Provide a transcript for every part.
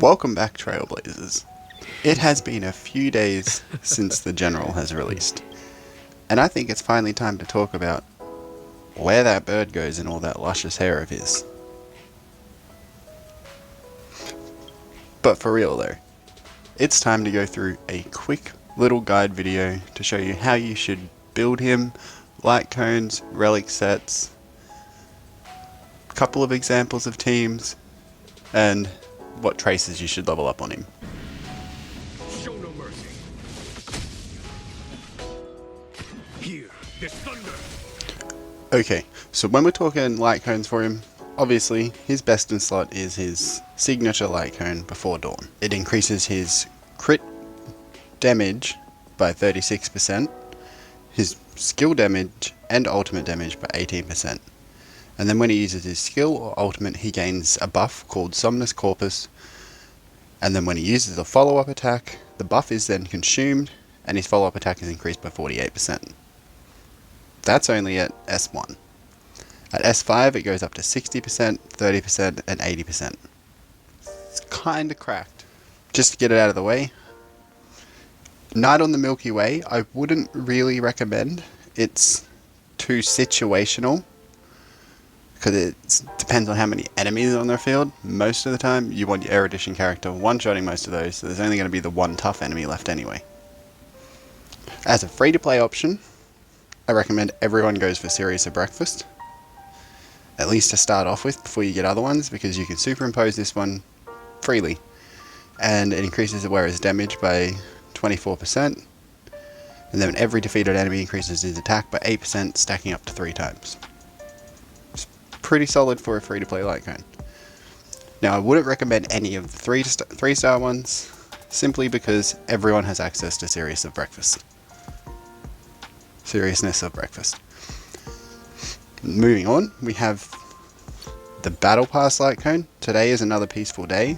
Welcome back, Trailblazers. It has been a few days since the General has released, and I think it's finally time to talk about where that bird goes in all that luscious hair of his. But for real though, it's time to go through a quick little guide video to show you how you should build him, light cones, relic sets, a couple of examples of teams, and what traces you should level up on him. Show no mercy. Here, this thunder. Okay, so when we're talking light cones for him, obviously his best in slot is his signature light cone Before Dawn. It increases his crit damage by 36%, his skill damage and ultimate damage by 18%. And then when he uses his skill or ultimate, he gains a buff called Somnus Corpus. And then when he uses a follow-up attack, the buff is then consumed, and his follow-up attack is increased by 48%. That's only at S1. At S5, it goes up to 60%, 30%, and 80%. It's kinda cracked. Just to get it out of the way, Night on the Milky Way, I wouldn't really recommend. It's too situational, because it depends on how many enemies are on their field. Most of the time, you want your Erudition character one-shotting most of those, so there's only going to be the one tough enemy left anyway. As a free-to-play option, I recommend everyone goes for Series of Breakfast, at least to start off with before you get other ones, because you can superimpose this one freely, and it increases the wearer's damage by 24%, and then every defeated enemy increases his attack by 8%, stacking up to 3 times. Pretty solid for a free-to-play light cone. Now, I wouldn't recommend any of the 3-star ones, simply because everyone has access to Seriousness of Breakfast. Moving on, we have the Battle Pass light cone. Today is another peaceful day.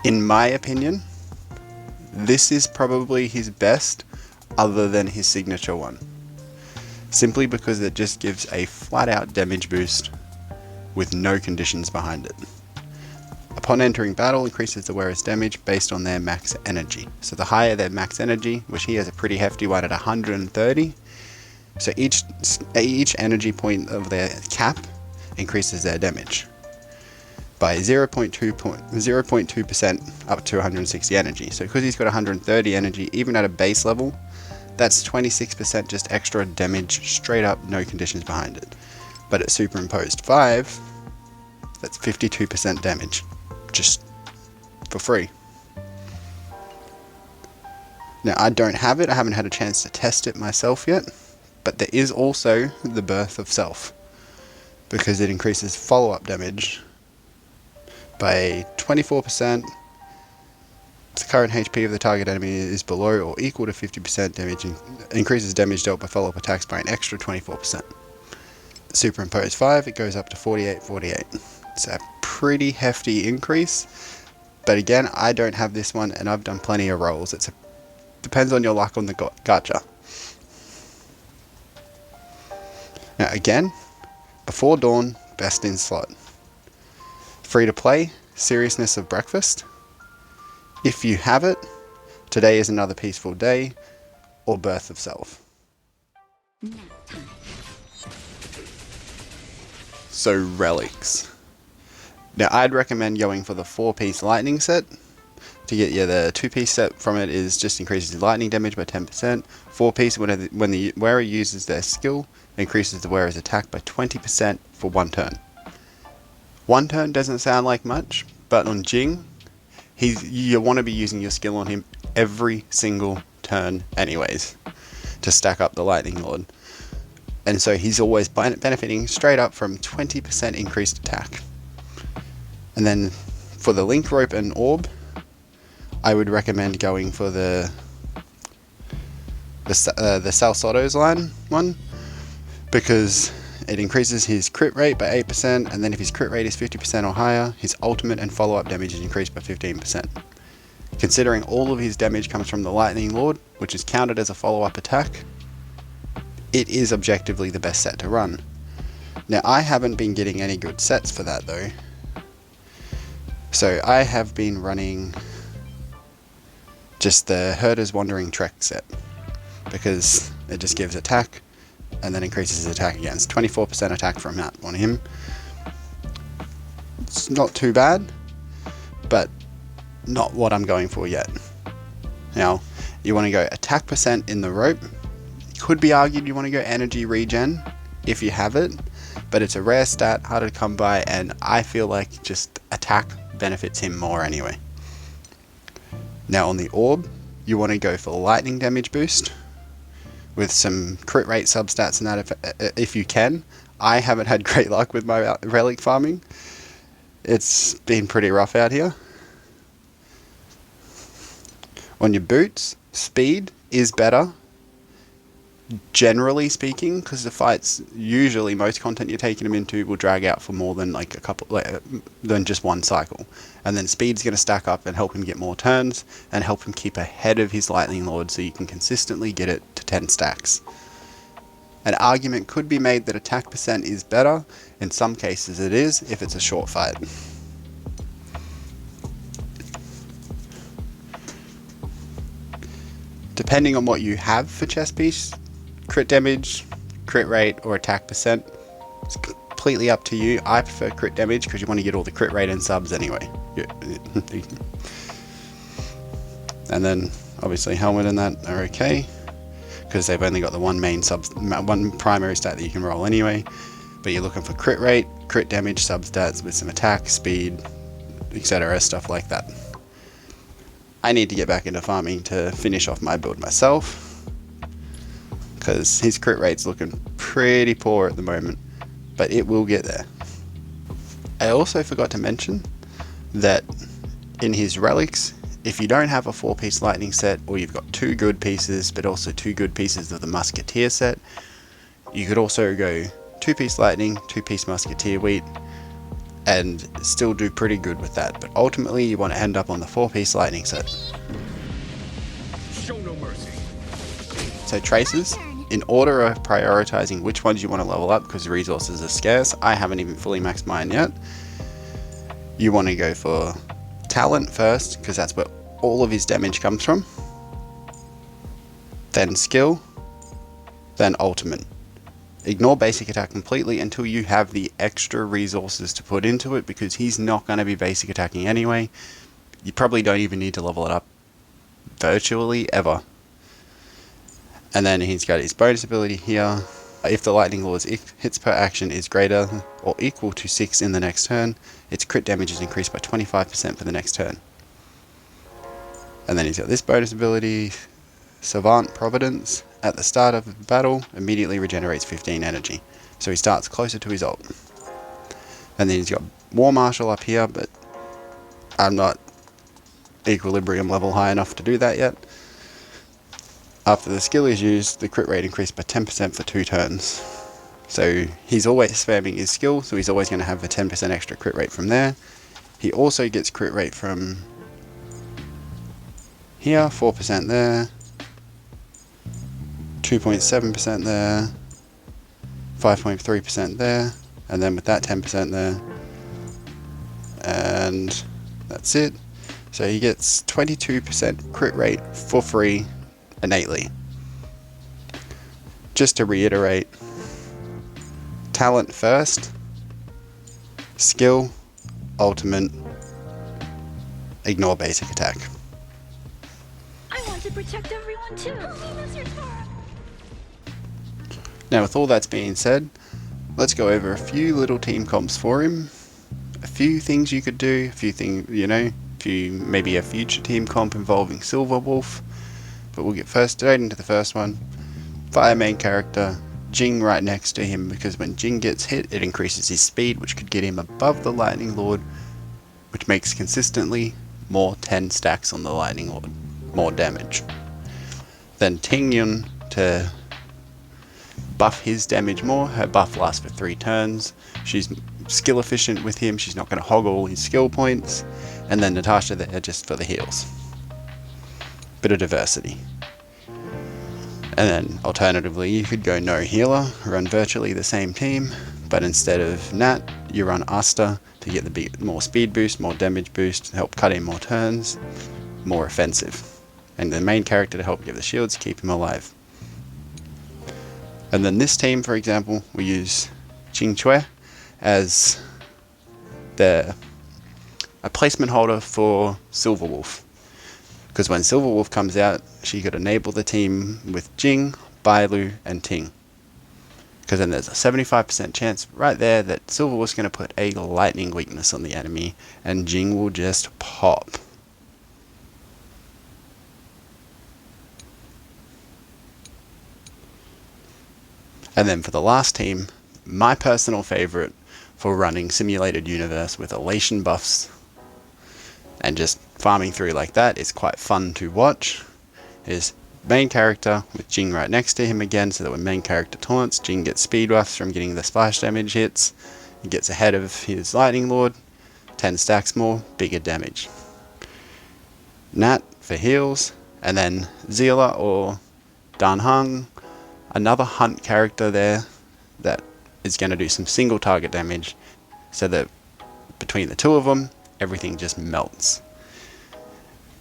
In my opinion, this is probably his best, other than his signature one. Simply because it just gives a flat out damage boost with no conditions behind it. Upon entering battle, increases the wearer's damage based on their max energy. So the higher their max energy, which he has a pretty hefty one at 130, so each energy point of their cap increases their damage by 0.2% up to 160 energy. So because he's got 130 energy, even at a base level, that's 26% just extra damage, straight up, no conditions behind it. But at superimposed 5, that's 52% damage, just for free. Now, I don't have it, I haven't had a chance to test it myself yet, but there is also the Birth of Self, because it increases follow-up damage by 24%. The current HP of the target enemy is below or equal to 50% damage, and increases damage dealt by follow-up attacks by an extra 24%. Superimpose 5, it goes up to 48. It's a pretty hefty increase, but again, I don't have this one, and I've done plenty of rolls. Depends on your luck on the gacha. Now again, Before Dawn, best in slot. Free to play, Seriousness of Breakfast. If you have it, Today is Another Peaceful Day, or Birth of Self. So relics. Now I'd recommend going for the 4-piece lightning set. To get you the 2-piece set from it is just increases the lightning damage by 10%. 4-piece when the wearer uses their skill, increases the wearer's attack by 20% for 1 turn. 1 turn doesn't sound like much, but on Jing, you want to be using your skill on him every single turn anyways, to stack up the Lightning Lord. And so he's always benefiting straight up from 20% increased attack. And then for the Link Rope and Orb, I would recommend going for the Salsodos line one, because it increases his crit rate by 8%, and then if his crit rate is 50% or higher, his ultimate and follow-up damage is increased by 15%. Considering all of his damage comes from the Lightning Lord, which is counted as a follow-up attack, it is objectively the best set to run. Now, I haven't been getting any good sets for that though. So I have been running just the Herder's Wandering Trek set, because it just gives attack and then increases his attack again. It's 24% attack from that on him. It's not too bad, but not what I'm going for yet. Now, you want to go attack percent in the rope. It could be argued you want to go energy regen if you have it, but it's a rare stat, harder to come by, and I feel like just attack benefits him more anyway. Now on the orb, you want to go for lightning damage boost with some crit rate substats and that if you can. I haven't had great luck with my relic farming. It's been pretty rough out here. On your boots, speed is better, generally speaking, because the fights, usually most content you're taking them into will drag out for more than like a couple, than just one cycle. And then speed's going to stack up and help him get more turns and help him keep ahead of his Lightning Lord, so you can consistently get it to 10 stacks. An argument could be made that attack percent is better. In some cases it is, if it's a short fight. Depending on what you have for chess piece, crit damage, crit rate, or attack percent, it's completely up to you. I prefer crit damage because you want to get all the crit rate and subs anyway. And then obviously helmet and that are okay, because they've only got the one primary stat that you can roll anyway. But you're looking for crit rate, crit damage, substats with some attack, speed, etc., stuff like that. I need to get back into farming to finish off my build myself, because his crit rate's looking pretty poor at the moment, but it will get there. I also forgot to mention that in his relics, if you don't have a 4-piece lightning set, or you've got 2 good pieces but also 2 good pieces of the musketeer set, you could also go 2-piece lightning, 2-piece musketeer wheat, and still do pretty good with that. But ultimately you want to end up on the 4-piece lightning set. Show no mercy. So traces, in order of prioritizing which ones you want to level up, because resources are scarce, I haven't even fully maxed mine yet. You want to go for talent first, because that's where all of his damage comes from. Then skill, then ultimate. Ignore basic attack completely until you have the extra resources to put into it, because he's not going to be basic attacking anyway. You probably don't even need to level it up virtually ever. And then he's got his bonus ability here. If the Lightning Lord's hits per action is greater or equal to 6 in the next turn, its crit damage is increased by 25% for the next turn. And then he's got this bonus ability, Savant Providence. At the start of the battle, immediately regenerates 15 energy. So he starts closer to his ult. And then he's got War Marshal up here, but I'm not equilibrium level high enough to do that yet. After the skill is used, the crit rate increased by 10% for 2 turns. So he's always spamming his skill, so he's always going to have a 10% extra crit rate from there. He also gets crit rate from here, 4% there, 2.7% there, 5.3% there, and then with that 10% there, and that's it. So he gets 22% crit rate for free innately. Just to reiterate, talent first, skill, ultimate, ignore basic attack. I want to protect everyone too. Now with all that's being said, let's go over a few little team comps for him. A few things you could do, a few things, maybe a future team comp involving Silverwolf. But we'll get straight into the first one. Fire main character, Jing right next to him, because when Jing gets hit, it increases his speed, which could get him above the Lightning Lord, which makes consistently more 10 stacks on the Lightning Lord, more damage. Then Ting Yun to buff his damage more. Her buff lasts for 3 turns. She's skill efficient with him, she's not going to hog all his skill points. And then Natasha there just for the heals. Bit of diversity. And then alternatively you could go no healer, run virtually the same team, but instead of Nat, you run Asta to get the more speed boost, more damage boost, help cut in more turns, more offensive. And the main character to help give the shields, keep him alive. And then this team, for example, we use Jing Chue as a placement holder for Silverwolf. Because when Silverwolf comes out, she could enable the team with Jing, Bailu, and Ting. Because then there's a 75% chance right there that Silverwolf's going to put a lightning weakness on the enemy, and Jing will just pop. And then for the last team, my personal favorite for running Simulated Universe with elation buffs and just farming through like that is quite fun to watch, is main character with Jing right next to him again, so that when main character taunts, Jing gets speed buffs from getting the splash damage hits, he gets ahead of his Lightning Lord, 10 stacks more, bigger damage. Nat for heals, and then Zila or Dan Heng, another hunt character there that is going to do some single target damage, so that between the two of them, everything just melts.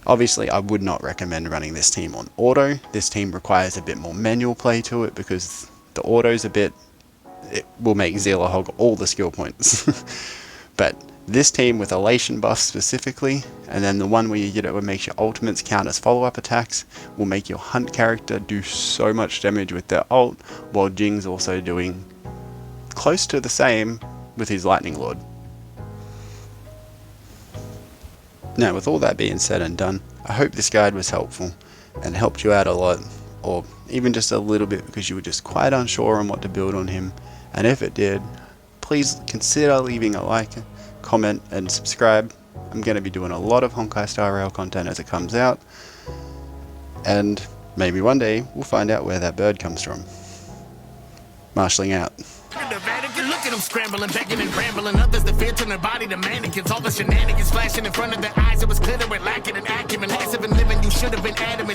Obviously, I would not recommend running this team on auto. This team requires a bit more manual play to it, because the auto's it will make Zila hog all the skill points. But this team with elation buff specifically, and then the one where you get it, what makes your ultimates count as follow-up attacks, will make your hunt character do so much damage with their ult, while Jing's also doing close to the same with his Lightning Lord. Now, with all that being said and done, I hope this guide was helpful and helped you out a lot, or even just a little bit because you were just quite unsure on what to build on him. And if it did, please consider leaving a like, comment, and subscribe. I'm going to be doing a lot of Honkai Star Rail content as it comes out, and maybe one day we'll find out where that bird comes from. Marshalling out. Look at them scrambling, begging and rambling. Others that fear turn their body to mannequins. All the shenanigans flashing in front of their eyes. It was clear they were lacking in acumen. Passive and living, you should have been adamant.